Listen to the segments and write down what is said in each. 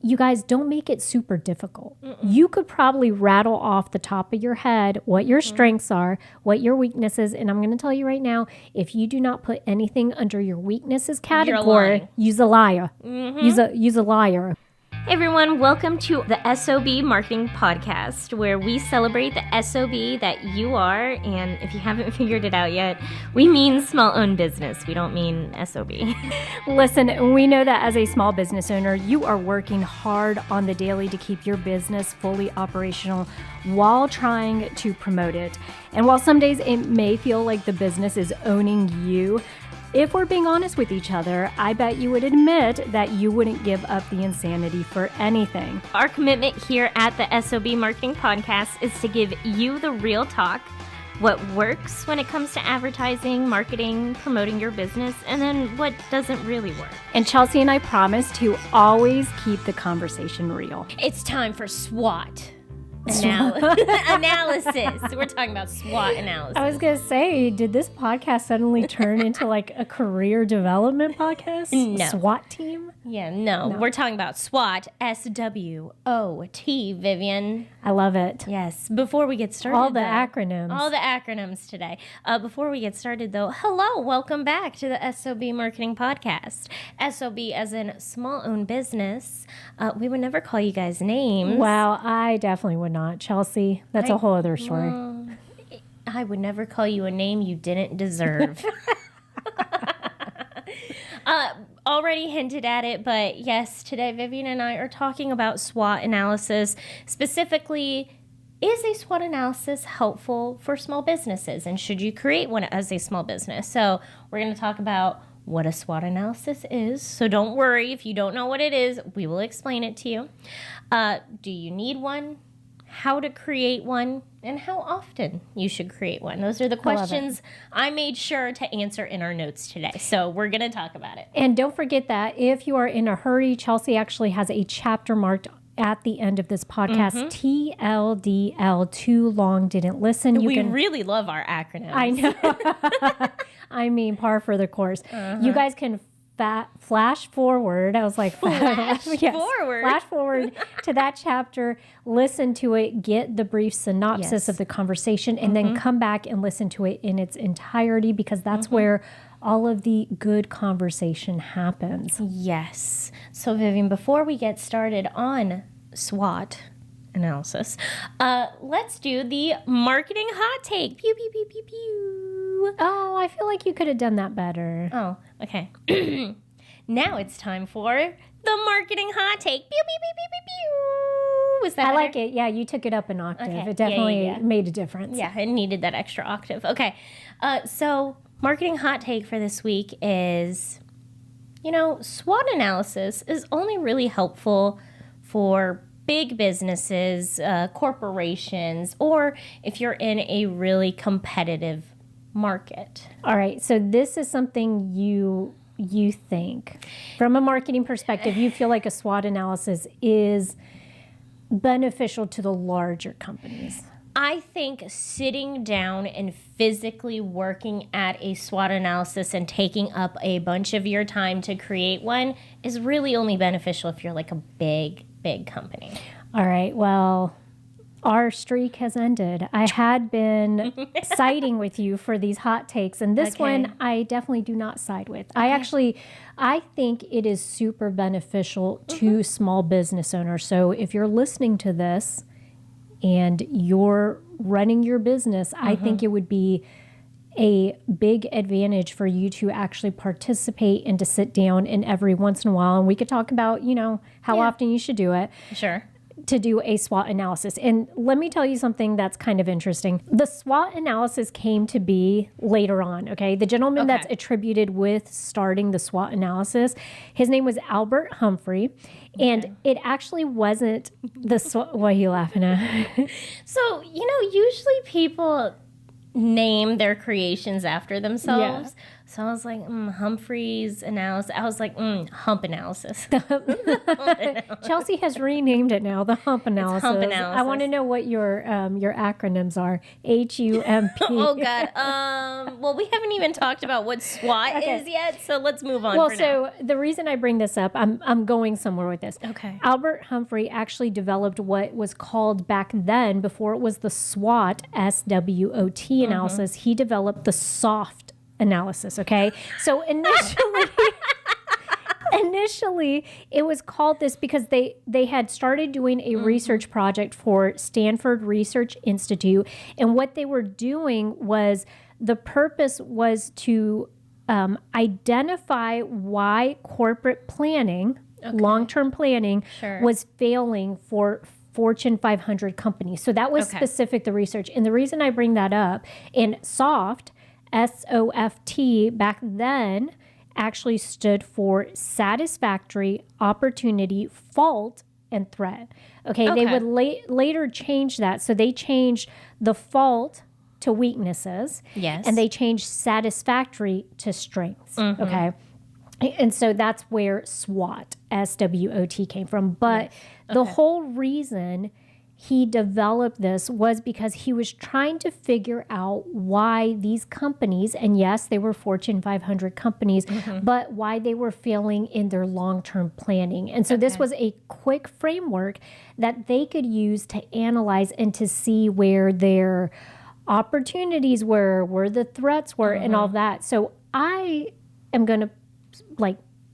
you guys don't make it super difficult. You could probably rattle off the top of your head what your strengths are, what your weaknesses. And I'm going to tell you right now, if you do not put anything under your weaknesses category, use a liar. Use a liar. Hey everyone, welcome to the S.O.B Marketing Podcast, where we celebrate the S.O.B that you are, and if you haven't figured it out yet, we mean small-owned business. We don't mean S.O.B. Listen, we know that as a small business owner, you are working hard on the daily to keep your business fully operational while trying to promote it. And while some days it may feel like the business is owning you, if we're being honest with each other, I bet you would admit that you wouldn't give up the insanity for anything. Our commitment here at the S.O.B Marketing Podcast is to give you the real talk, what works when it comes to advertising, marketing, promoting your business, and then what doesn't really work. And Chelsea and I promise to always keep the conversation real. It's time for SWOT. Analysis. We're talking about SWOT analysis. I was going to say, did this podcast suddenly turn into like a career development podcast? No. SWAT team? Yeah, no. We're talking about SWOT. S-W-O-T, Vivian. I love it. Yes. Before we get started, All the acronyms today. Before we get started, though, hello. Welcome back to the S.O.B Marketing Podcast. S.O.B as in small-owned business. We would never call you guys names. Well, I definitely would not. Chelsea, that's a whole other story. I would never call you a name you didn't deserve. Already hinted at it, but yes, today Vivian and I are talking about SWOT analysis. Specifically, is a SWOT analysis helpful for small businesses, and should you create one as a small business? So we're going to talk about what a SWOT analysis is. So don't worry if you don't know what it is. We will explain it to you. Do you need one? How to create one, and how often you should create one. Those are the questions I made sure to answer in our notes today. So we're going to talk about it. And don't forget that if you are in a hurry, Chelsea actually has a chapter marked at the end of this podcast, TLDL, too long didn't listen. We really love our acronyms. I know. I mean, par for the course. You guys can flash forward. I was like, flash forward to that chapter, listen to it, get the brief synopsis of the conversation, and then come back and listen to it in its entirety, because that's where all of the good conversation happens. Yes. So Vivian, before we get started on SWOT analysis, let's do the marketing hot take. Pew, pew, pew, pew, pew. Oh, I feel like you could have done that better. Oh, okay. Now it's time for the marketing hot take. Pew, pew, pew, pew, pew, pew. Was that I better? like it. Yeah, you took it up an octave. Okay. It definitely made a difference. Yeah, it needed that extra octave. Okay. So marketing hot take for this week is, SWOT analysis is only really helpful for big businesses, corporations, or if you're in a really competitive market. All right. So this is something you think from a marketing perspective, you feel like a SWOT analysis is beneficial to the larger companies. I think sitting down and physically working at a SWOT analysis and taking up a bunch of your time to create one is really only beneficial if you're like a big company. All right. Well, our streak has ended. I had been siding with you for these hot takes, and this one I definitely do not side with. I think it is super beneficial to small business owners. So if you're listening to this and you're running your business, I think it would be a big advantage for you to actually participate and to sit down and every once in a while, and we could talk about, how often you should do it. Sure. To do a SWOT analysis. And let me tell you something that's kind of interesting. The SWOT analysis came to be later on, okay? The gentleman that's attributed with starting the SWOT analysis, his name was Albert Humphrey, and it actually wasn't the SWOT. What are you laughing at? So, usually people name their creations after themselves. Yeah. So I was like, Humphrey's analysis. I was like, hump analysis. Chelsea has renamed it now, the hump analysis. Hump analysis. I want to know what your acronyms are. HUMP. Oh God. Well, we haven't even talked about what SWOT is yet, so let's move on. Well, so the reason I bring this up, I'm going somewhere with this. Okay. Albert Humphrey actually developed what was called back then, before it was the SWOT, SWOT analysis. He developed the soft analysis. Okay, so initially it was called this because they had started doing a research project for Stanford Research Institute, and what they were doing was, the purpose was to identify why corporate planning, long-term planning, was failing for Fortune 500 companies. So that was specific, the research. And the reason I bring that up, in SOFT, SOFT, back then actually stood for satisfactory, opportunity, fault, and threat. Okay. They would later change that. So they changed the fault to weaknesses. Yes. And they changed satisfactory to strengths. Okay. And so that's where SWOT, SWOT, came from. But the whole reason he developed this was because he was trying to figure out why these companies, and yes, they were Fortune 500 companies, but why they were failing in their long-term planning. And so this was a quick framework that they could use to analyze and to see where their opportunities were, where the threats were, and all that. So I am going to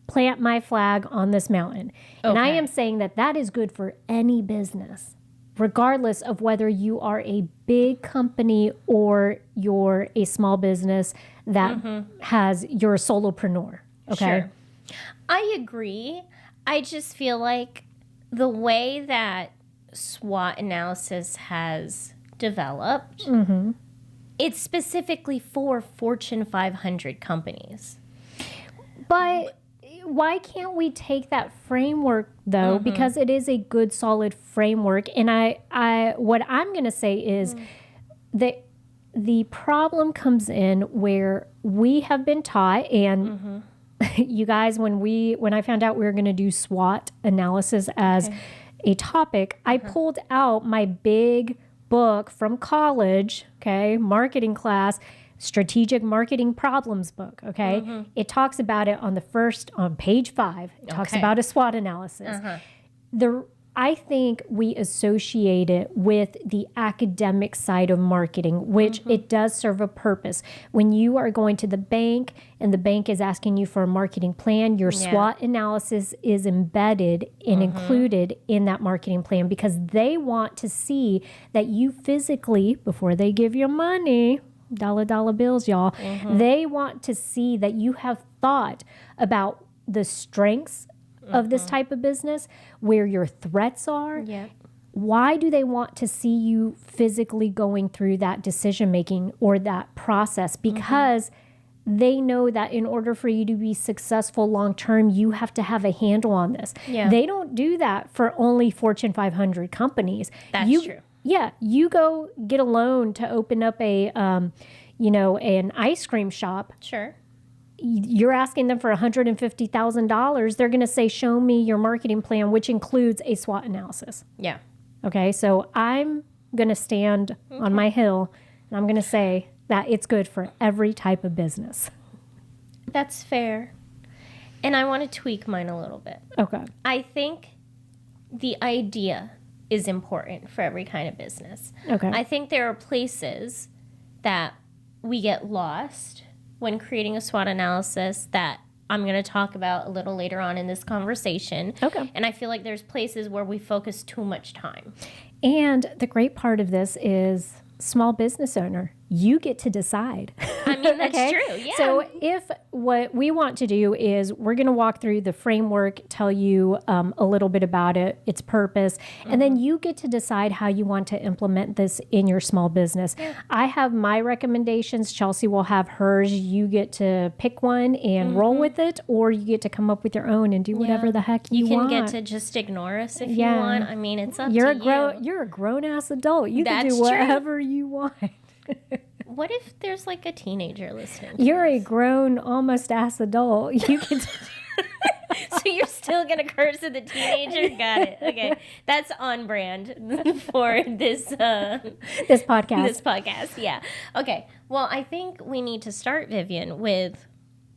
plant my flag on this mountain. And I am saying that is good for any business, regardless of whether you are a big company or you're a small business that you're a solopreneur. Okay. Sure. I agree. I just feel like the way that SWOT analysis has developed, it's specifically for Fortune 500 companies. But why can't we take that framework though? Because it is a good, solid framework. And I what I'm going to say is that the problem comes in where we have been taught, and you guys, when I found out we were going to do SWOT analysis as a topic, I pulled out my big book from college, marketing class, Strategic Marketing Problems book, It talks about it on page 5. It talks about a SWOT analysis. I think we associate it with the academic side of marketing, which it does serve a purpose. When you are going to the bank and the bank is asking you for a marketing plan, your SWOT analysis is embedded and included in that marketing plan, because they want to see that you physically, before they give you money, dollar bills, y'all, they want to see that you have thought about the strengths of this type of business, where your threats are. Why do they want to see you physically going through that decision making or that process? Because they know that in order for you to be successful long term, you have to have a handle on this. They don't do that for only Fortune 500 companies. That's true. Yeah, you go get a loan to open up an ice cream shop. Sure. You're asking them for $150,000. They're going to say, show me your marketing plan, which includes a SWOT analysis. Yeah. Okay, so I'm going to stand on my hill, and I'm going to say that it's good for every type of business. That's fair. And I want to tweak mine a little bit. Okay. I think the idea is important for every kind of business. Okay. I think there are places that we get lost when creating a SWOT analysis that I'm going to talk about a little later on in this conversation. Okay. And I feel like there's places where we focus too much time. And the great part of this is, small business owner, you get to decide. I mean, that's true. Yeah. So if what we want to do is, we're going to walk through the framework, tell you a little bit about it, its purpose, and then you get to decide how you want to implement this in your small business. I have my recommendations. Chelsea will have hers. You get to pick one and roll with it, or you get to come up with your own and do whatever the heck you want. You can get to just ignore us if you want. I mean, it's up to you. You're a grown-ass adult. You can That's do whatever you want. what if there's like a teenager listening? You're a grown, almost ass adult. You can. So you're still going to curse at the teenager? Got it. Okay. That's on brand for this This podcast. This podcast, yeah. Okay. Well, I think we need to start, Vivian, with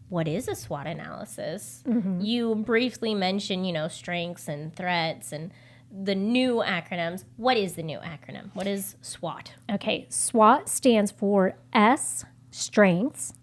what is a SWOT analysis? Mm-hmm. You briefly mentioned, strengths and threats and the new acronyms. What is the new acronym? What is SWOT? Okay. SWOT stands for S, strengths,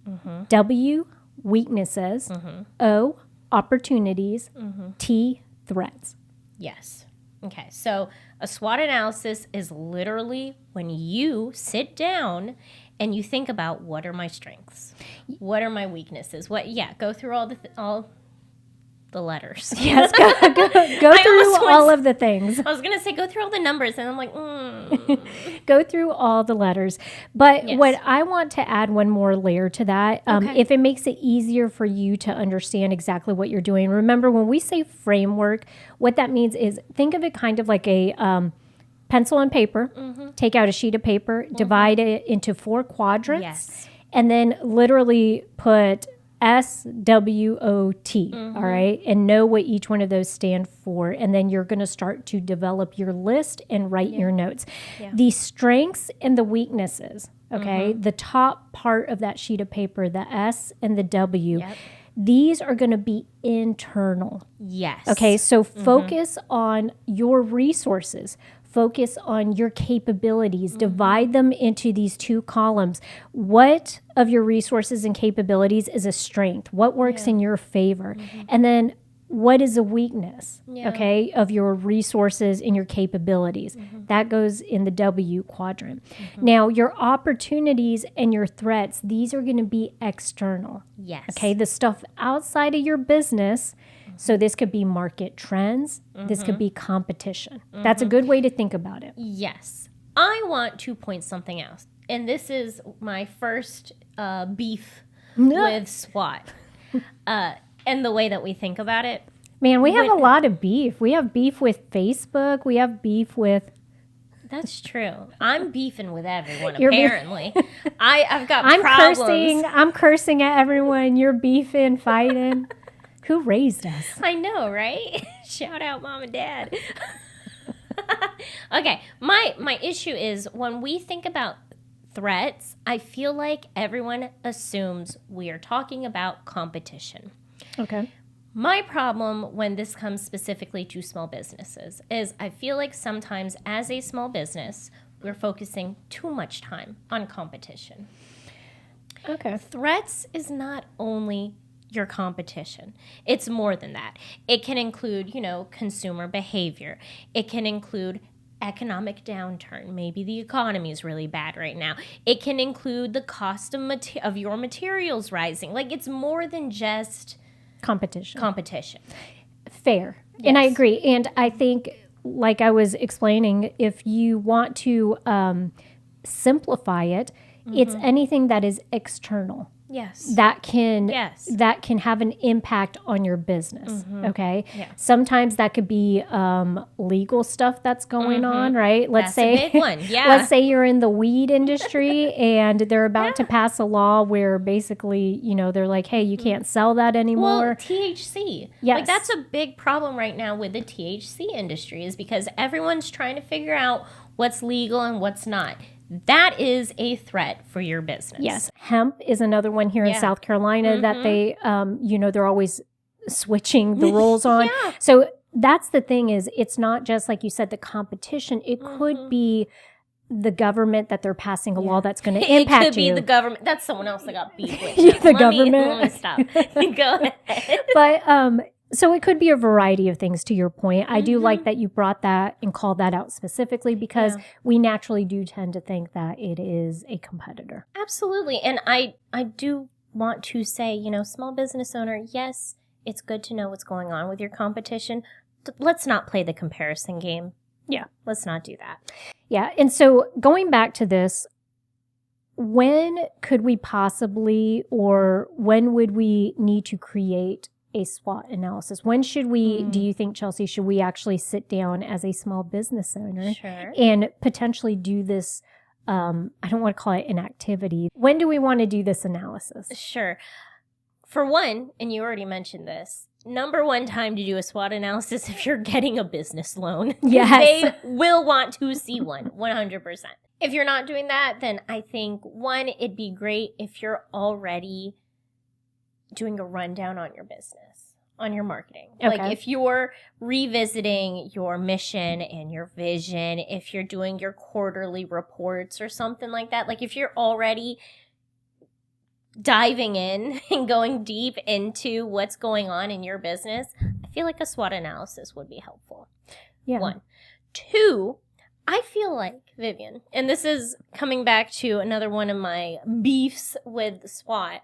W, weaknesses, O, opportunities, T, threats. Yes. Okay. So a SWOT analysis is literally when you sit down and you think about, what are my strengths? What are my weaknesses? Go through all the letters. Yes, go through all of the things. I was going to say go through all the numbers, and I'm like, Go through all the letters. But what I want to add one more layer to that, if it makes it easier for you to understand exactly what you're doing. Remember, when we say framework, what that means is think of it kind of like a pencil and paper. Take out a sheet of paper, divide it into 4 quadrants, and then literally put SWOT, all right, and know what each one of those stand for. And then you're going to start to develop your list and write your notes. The strengths and the weaknesses, okay, the top part of that sheet of paper, the S and the W, these are going to be internal. Yes. Okay, so focus on your resources. Focus on your capabilities. Divide them into these 2 columns. What of your resources and capabilities is a strength? What works in your favor? And then what is a weakness, okay, of your resources and your capabilities? That goes in the W quadrant. Now, your opportunities and your threats, these are going to be external. Yes. Okay, the stuff outside of your business. So this could be market trends. This could be competition. That's a good way to think about it. Yes. I want to point something else. And this is my first beef with SWOT. And the way that we think about it. Man, we have a lot of beef. We have beef with Facebook. We have beef with... That's true. I'm beefing with everyone, apparently. I've got I'm problems. I'm cursing at everyone. You're beefing, fighting. Who raised us? I know, right? Shout out mom and dad. Okay, my issue is when we think about threats, I feel like everyone assumes we are talking about competition. Okay. My problem when this comes specifically to small businesses is I feel like sometimes as a small business, we're focusing too much time on competition. Okay. Threats is not only your competition. It's more than that. It can include, consumer behavior. It can include economic downturn. Maybe the economy is really bad right now. It can include the cost of your materials rising. Like, it's more than just competition. Fair. Yes. And I agree. And I think, like I was explaining, if you want to simplify it, it's anything that is external. Yes. That can have an impact on your business. Okay. Yeah. Sometimes that could be legal stuff that's going on, right? That's a big one. Yeah. Let's say you're in the weed industry and they're about to pass a law where basically, they're like, hey, you can't sell that anymore. Well, THC. Yes. Like, that's a big problem right now with the THC industry, is because everyone's trying to figure out what's legal and what's not. That is a threat for your business. Yes. Hemp is another one here in South Carolina that they, they're always switching the rules on. So that's the thing, is it's not just, like you said, the competition. It could be the government that they're passing a law that's going to impact you. It could be the government. That's someone else that got beef with. Let me stop. Go ahead. But so it could be a variety of things, to your point. I do like that you brought that and called that out specifically, because we naturally do tend to think that it is a competitor. Absolutely. And I do want to say, small business owner, yes, it's good to know what's going on with your competition. Let's not play the comparison game. Yeah. Let's not do that. Yeah. And so going back to this, when could we possibly, or when would we need to create a SWOT analysis? When should we, do you think, Chelsea, should we actually sit down as a small business owner and potentially do this I don't want to call it an activity. When do we want to do this analysis? Sure. For one, and you already mentioned this, number one time to do a SWOT analysis if you're getting a business loan. Yes. They will want to see one, 100%. If you're not doing that, then I think, one, it'd be great if you're already doing a rundown on your business, on your marketing. Okay. Like if you're revisiting your mission and your vision, if you're doing your quarterly reports or something like that, like if you're already diving in and going deep into what's going on in your business, I feel like a SWOT analysis would be helpful. Yeah. One. Two, I feel like, Vivian, and this is coming back to another one of my beefs with SWOT,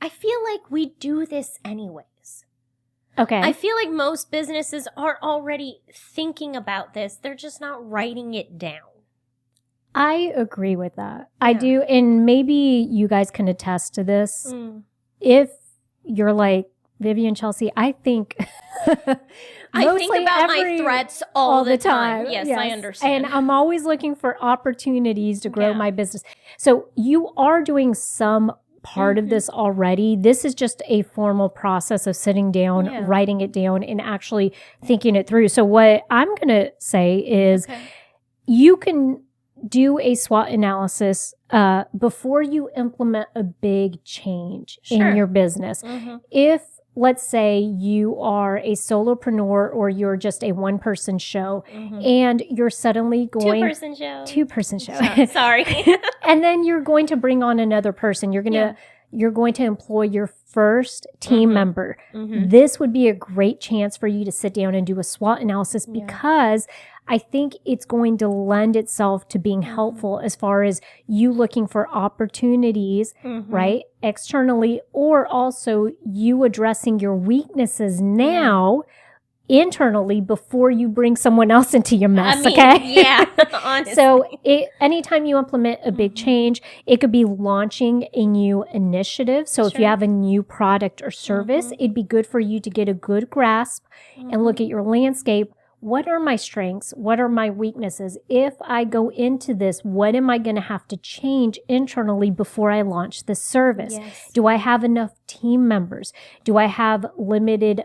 I feel like we do this anyways. Okay. I feel like most businesses are already thinking about this. They're just not writing it down. I agree with that. I do. And maybe you guys can attest to this. If you're like Vivian, Chelsea, I think I think about my threats all the time. Yes, I understand. And I'm always looking for opportunities to grow my business. So you are doing some part of this already. This is just a formal process of sitting down, writing it down, and actually thinking it through. So what I'm going to say is you can do a SWOT analysis before you implement a big change in your business. If, let's say, you are a solopreneur or you're just a one-person show and you're suddenly going... Two-person show. Two-person show. Sorry. And then you're going to bring on another person. You're going to employ your first team member. This would be a great chance for you to sit down and do a SWOT analysis because I think it's going to lend itself to being helpful as far as you looking for opportunities, right, externally, or also you addressing your weaknesses now internally before you bring someone else into your mess, Honestly. So anytime you implement a big change, it could be launching a new initiative. So if you have a new product or service, it'd be good for you to get a good grasp and look at your landscape. What are my strengths? What are my weaknesses? If I go into this, what am I going to have to change internally before I launch this service? Do I have enough team members? Do I have limited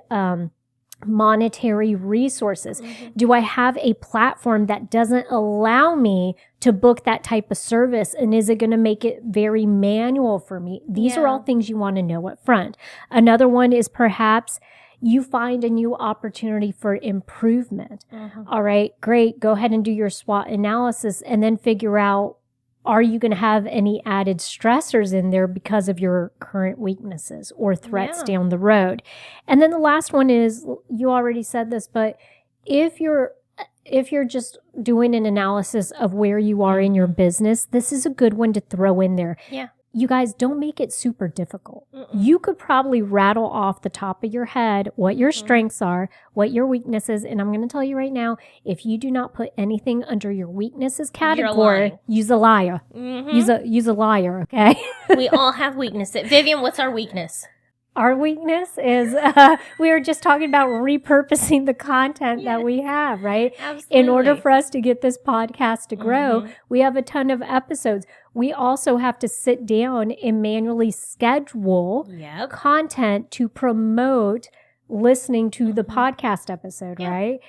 monetary resources? Do I have a platform that doesn't allow me to book that type of service? And is it going to make it very manual for me? These are all things you want to know up front. Another one is perhaps you find a new opportunity for improvement. All right, great. Go ahead and do your SWOT analysis and then figure out, are you going to have any added stressors in there because of your current weaknesses or threats down the road? And then the last one is, you already said this, but if you're just doing an analysis of where you are in your business, this is a good one to throw in there. You guys, don't make it super difficult. You could probably rattle off the top of your head what your strengths are, what your weaknesses, and I'm going to tell you right now, if you do not put anything under your weaknesses category, use a liar. Use a liar, okay? We all have weaknesses. Vivian, what's our weakness? Our weakness is we were just talking about repurposing the content that we have, right? Absolutely. In order for us to get this podcast to grow, we have a ton of episodes. We also have to sit down and manually schedule content to promote listening to the podcast episode, right?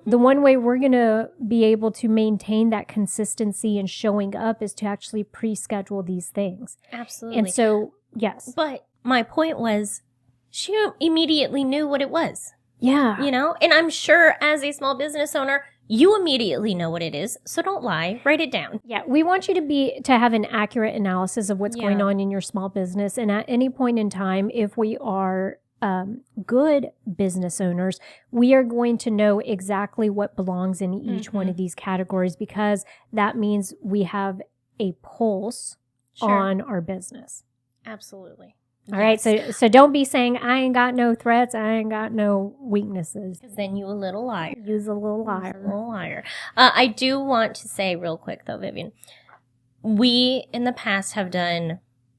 The one way we're going to be able to maintain that consistency and showing up is to actually pre-schedule these things. Absolutely. And so, yes. But my point was, she immediately knew what it was. Yeah. You know, and I'm sure as a small business owner, you immediately know what it is. So don't lie. Write it down. Yeah. We want you to have an accurate analysis of what's going on in your small business. And at any point in time, if we are good business owners, we are going to know exactly what belongs in each one of these categories, because that means we have a pulse on our business. Absolutely. All right, so don't be saying, I ain't got no threats, I ain't got no weaknesses. Because then you a little liar. Use a little liar. A little liar. I do want to say real quick, though, Vivian, we in the past have done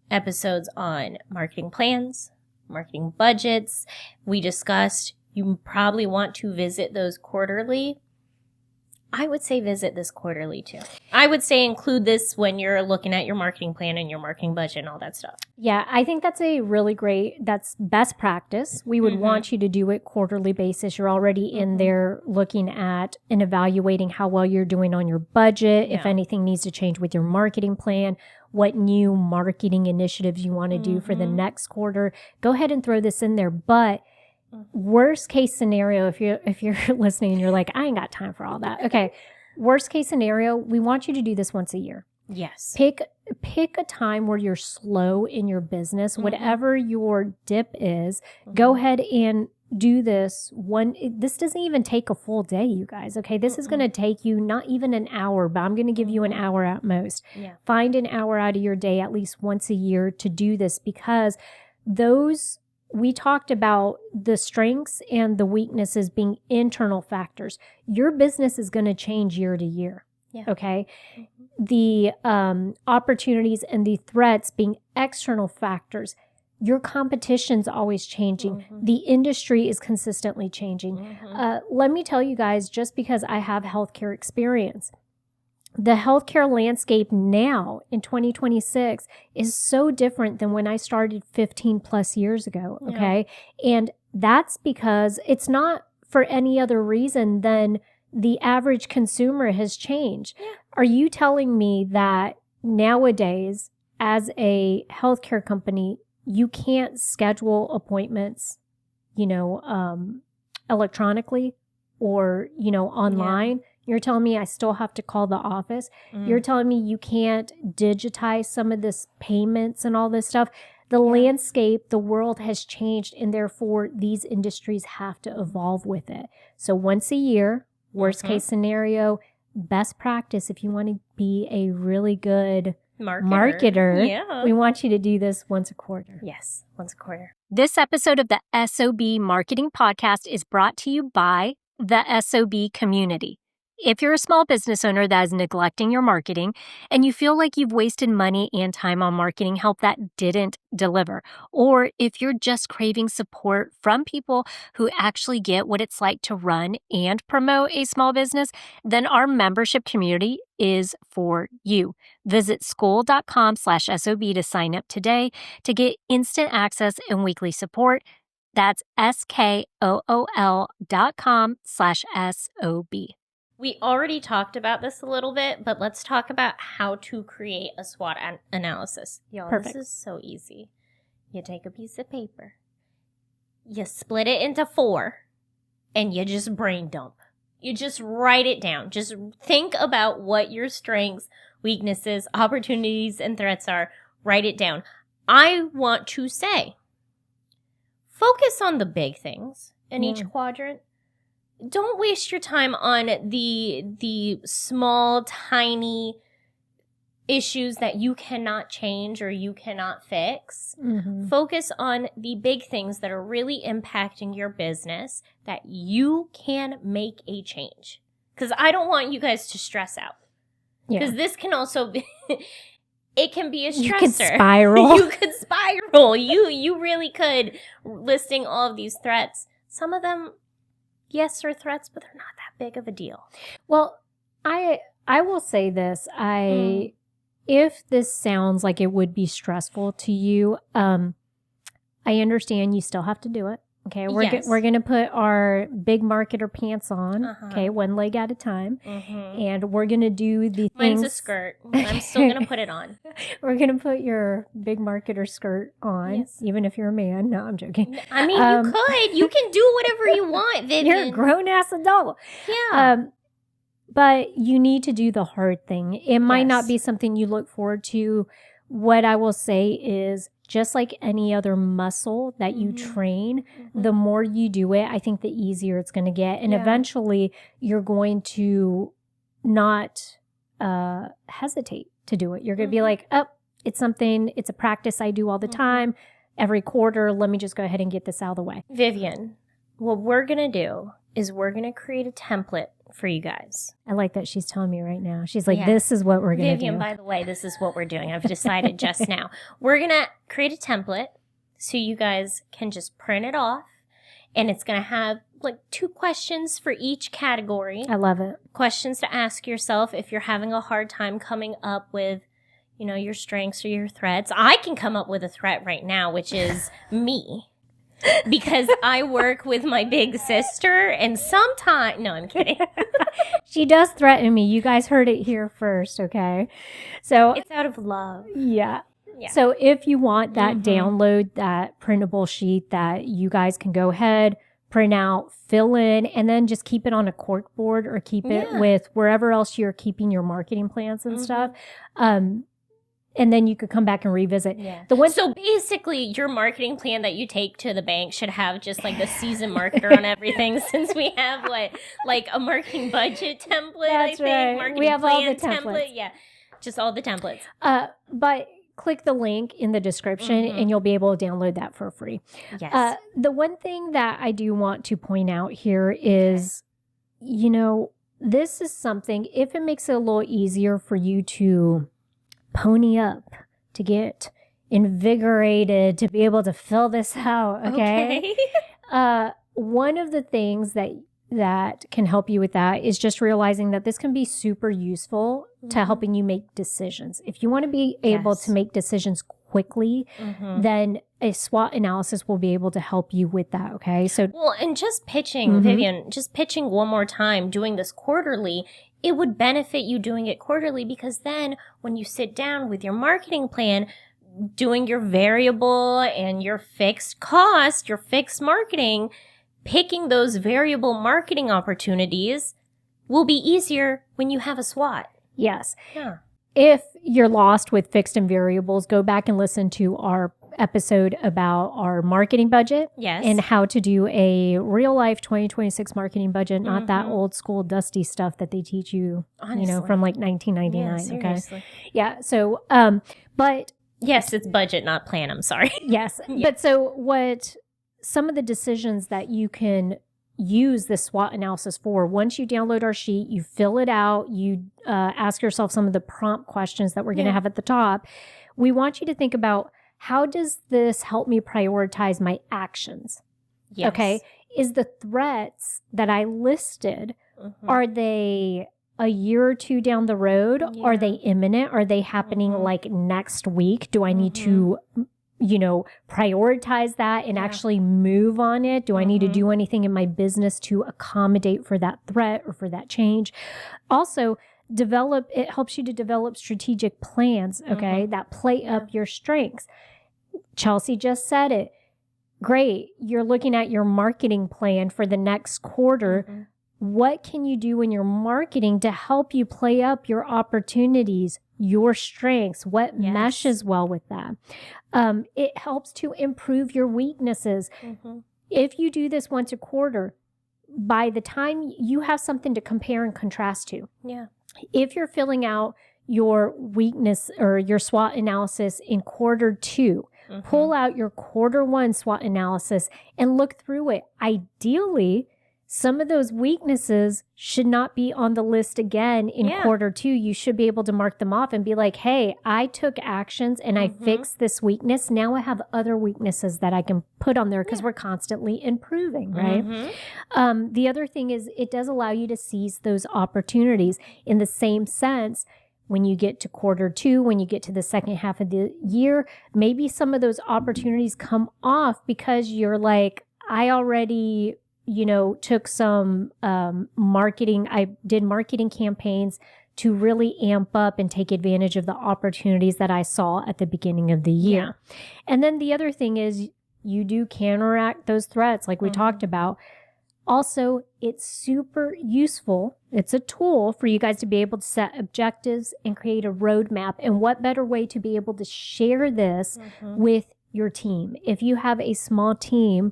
episodes on marketing plans, marketing budgets. We discussed you probably want to visit those quarterly. I would say visit this quarterly too. I would say include this when you're looking at your marketing plan and your marketing budget and all that stuff. Yeah, I think that's that's best practice. We would want you to do it quarterly basis. You're already in there looking at and evaluating how well you're doing on your budget, if anything needs to change with your marketing plan, what new marketing initiatives you want to do for the next quarter. Go ahead and throw this in there. But worst case scenario, if you're listening and you're like, I ain't got time for all that. Okay. Worst case scenario, we want you to do this once a year. Yes. Pick a time where you're slow in your business, whatever your dip is, go ahead and do this one. This doesn't even take a full day, you guys. Okay. This is going to take you not even an hour, but I'm going to give you an hour at most. Yeah. Find an hour out of your day at least once a year to do this, because we talked about the strengths and the weaknesses being internal factors. Your business is going to change year to year. Yeah. Okay. The opportunities and the threats being external factors. Your competition's always changing. The industry is consistently changing. Let me tell you guys, just because I have healthcare experience, the healthcare landscape now in 2026 is so different than when I started 15 plus years ago. Okay. Yeah. And that's because it's not for any other reason than the average consumer has changed. Yeah. Are you telling me that nowadays, as a healthcare company, you can't schedule appointments, electronically or, online? Yeah. You're telling me I still have to call the office. You're telling me you can't digitize some of this payments and all this stuff. The landscape, the world has changed, and therefore these industries have to evolve with it. So once a year, worst case scenario, best practice, if you want to be a really good marketer, we want you to do this once a quarter. Yes, once a quarter. This episode of the S.O.B Marketing Podcast is brought to you by the S.O.B community. If you're a small business owner that is neglecting your marketing and you feel like you've wasted money and time on marketing help that didn't deliver, or if you're just craving support from people who actually get what it's like to run and promote a small business, then our membership community is for you. Visit school.com/SOB to sign up today to get instant access and weekly support. That's SKOOL.com/SOB. We already talked about this a little bit, but let's talk about how to create a SWOT analysis. Y'all, Perfect. This is so easy. You take a piece of paper, you split it into 4, and you just brain dump. You just write it down. Just think about what your strengths, weaknesses, opportunities, and threats are. Write it down. I want to say, focus on the big things in each quadrant. Don't waste your time on the small, tiny issues that you cannot change or you cannot fix. Focus on the big things that are really impacting your business that you can make a change. Because I don't want you guys to stress out. Because this can also be... It can be a stressor. You could spiral. You could spiral. You really could. Listing all of these threats. Some of them... yes, they're threats, but they're not that big of a deal. Well, I will say this. If this sounds like it would be stressful to you, I understand you still have to do it. Okay, we're going to put our big marketer pants on, okay, one leg at a time, and we're going to do the things. Mine's a skirt. I'm still going to put it on. We're going to put your big marketer skirt on, even if you're a man. No, I'm joking. I mean, you could. You can do whatever you want, Vivian. You're a grown-ass adult. Yeah. But you need to do the hard thing. It might not be something you look forward to. What I will say is, just like any other muscle that you train, the more you do it, I think the easier it's going to get. And eventually you're going to not hesitate to do it. You're going to be like, oh, it's a practice I do all the time. Every quarter, let me just go ahead and get this out of the way. Vivian, what we're going to do is we're going to create a template for you guys. I like that she's telling me right now. She's like, this is what we're going to do. Vivian, by the way, this is what we're doing. I've decided just now. We're going to create a template so you guys can just print it off, and it's going to have like 2 questions for each category. I love it. Questions to ask yourself if you're having a hard time coming up with, your strengths or your threats. I can come up with a threat right now, which is me. Because I work with my big sister, and sometimes... No, I'm kidding. She does threaten me. You guys heard it here first, okay? So It's out of love. Yeah. Yeah. So if you want that download, that printable sheet that you guys can go ahead, print out, fill in, and then just keep it on a cork board or keep it with wherever else you're keeping your marketing plans and stuff. And then you could come back and revisit. Yeah. The So basically, your marketing plan that you take to the bank should have just like the seasoned marketer on everything, since we have like a marketing budget template. That's I think. right. Marketing We have all plan the templates. template. Yeah, just all the templates. But click the link in the description and you'll be able to download that for free. Yes. The one thing that I do want to point out here is, this is something, if it makes it a little easier for you to pony up, to get invigorated, to be able to fill this out, okay? One of the things that can help you with that is just realizing that this can be super useful to helping you make decisions. If you want to be able to make decisions quickly, then a SWOT analysis will be able to help you with that, okay? So, well, and just pitching, Vivian, just pitching one more time, doing this quarterly, it would benefit you doing it quarterly, because then when you sit down with your marketing plan, doing your variable and your fixed cost, your fixed marketing, picking those variable marketing opportunities will be easier when you have a SWOT. yes. Yeah. If you're lost with fixed and variables, go back and listen to our episode about our marketing budget. Yes. And how to do a real life 2026 marketing budget, not that old school dusty stuff that they teach you, Honestly. from like 1999. Yeah, okay. seriously. Yeah. So, but Yes, it's budget, not plan. I'm sorry. yes. But so what some of the decisions that you can use this SWOT analysis for, once you download our sheet, you fill it out, you ask yourself some of the prompt questions that we're going to have at the top. We want you to think about, how does this help me prioritize my actions? Yes. Okay. Is the threats that I listed, are they a year or two down the road? Yeah. Are they imminent? Are they happening like next week? Do I need to, prioritize that and actually move on it? Do I need to do anything in my business to accommodate for that threat or for that change? Also, it helps you to develop strategic plans, okay, that play up your strengths. Chelsea just said it. Great. You're looking at your marketing plan for the next quarter. What can you do in your marketing to help you play up your opportunities, your strengths? What meshes well with that? It helps to improve your weaknesses. If you do this once a quarter, by the time you have something to compare and contrast to. Yeah. If you're filling out your weakness or your SWOT analysis in quarter 2, pull out your quarter 1 SWOT analysis and look through it. Ideally, some of those weaknesses should not be on the list again in quarter 2. You should be able to mark them off and be like, hey, I took actions and I fixed this weakness. Now I have other weaknesses that I can put on there, because we're constantly improving, right? The other thing is, it does allow you to seize those opportunities. In the same sense, when you get to quarter 2, when you get to the second half of the year, maybe some of those opportunities come off because you're like, I already took some marketing. I did marketing campaigns to really amp up and take advantage of the opportunities that I saw at the beginning of the year. And then the other thing is, you do counteract those threats like we talked about. Also, it's super useful. It's a tool for you guys to be able to set objectives and create a roadmap. And what better way to be able to share this with your team? If you have a small team,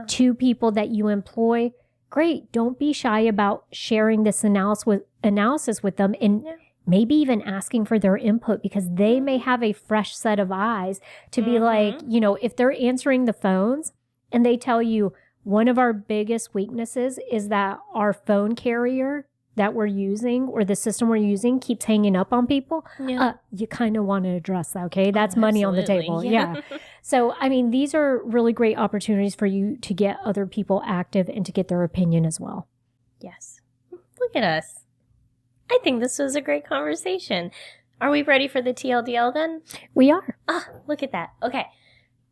2 people that you employ, great. Don't be shy about sharing this analysis with them, and maybe even asking for their input, because they may have a fresh set of eyes to be like, if they're answering the phones and they tell you, one of our biggest weaknesses is that our phone carrier that we're using, or the system we're using, keeps hanging up on people. You kind of want to address that, okay? That's money on the table. Yeah. So, I mean, these are really great opportunities for you to get other people active and to get their opinion as well. Yes. Look at us. I think this was a great conversation. Are we ready for the TLDL then? We are. Ah, look at that. Okay.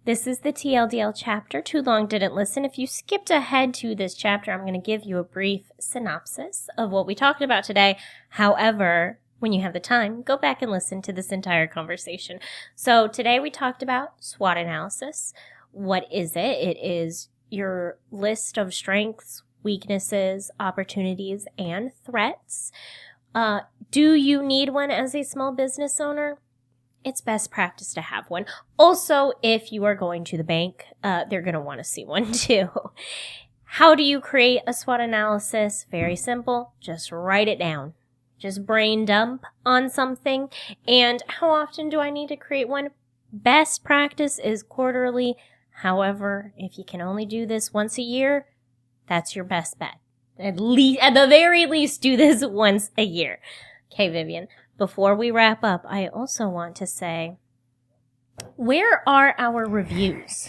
This is the TLDL chapter. Too long didn't listen. If you skipped ahead to this chapter, I'm going to give you a brief synopsis of what we talked about today. However, when you have the time, go back and listen to this entire conversation. So today we talked about SWOT analysis. What is it? It is your list of strengths, weaknesses, opportunities, and threats. Do you need one as a small business owner? It's best practice to have one. Also, if you are going to the bank, they're going to want to see one too. How do you create a SWOT analysis? Very simple. Just write it down. Just brain dump on something. And how often do I need to create one? Best practice is quarterly. However, if you can only do this once a year, that's your best bet. At the very least, do this once a year. Okay, Vivian, before we wrap up, I also want to say, where are our reviews?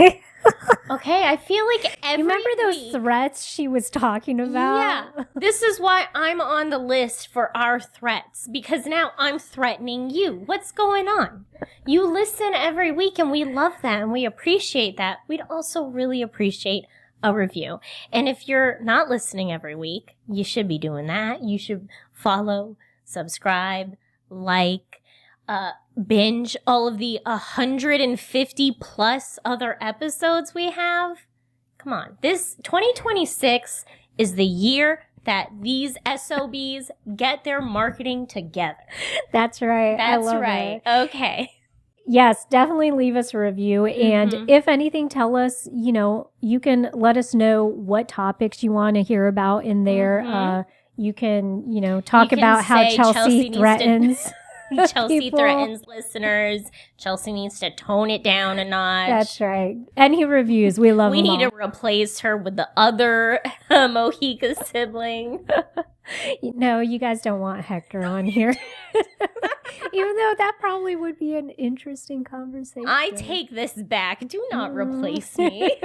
Okay, I feel like every Remember those week, threats she was talking about? Yeah, this is why I'm on the list for our threats, because now I'm threatening you. What's going on? You listen every week, and we love that, and we appreciate that. We'd also really appreciate a review. And if you're not listening every week, you should be doing that. You should follow, subscribe, like, binge all of the 150 plus other episodes we have. Come on. This 2026 is the year that these SOBs get their marketing together. That's right. That's I love right. it. Okay. Yes, definitely leave us a review. And if anything, tell us, you can let us know what topics you want to hear about in there. You can, talk about how Chelsea threatens. Chelsea people. threatens listeners. Chelsea needs to tone it down a notch. That's right. Any reviews, we love them We need all. to replace her with the other 𝐂𝐎𝐍𝐄𝐃 sibling. No, you guys don't want Hector on here. Even though that probably would be an interesting conversation. I take this back. Do not replace me.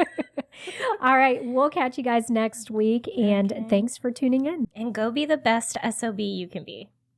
All right. We'll catch you guys next week. And thanks for tuning in. And go be the best SOB you can be.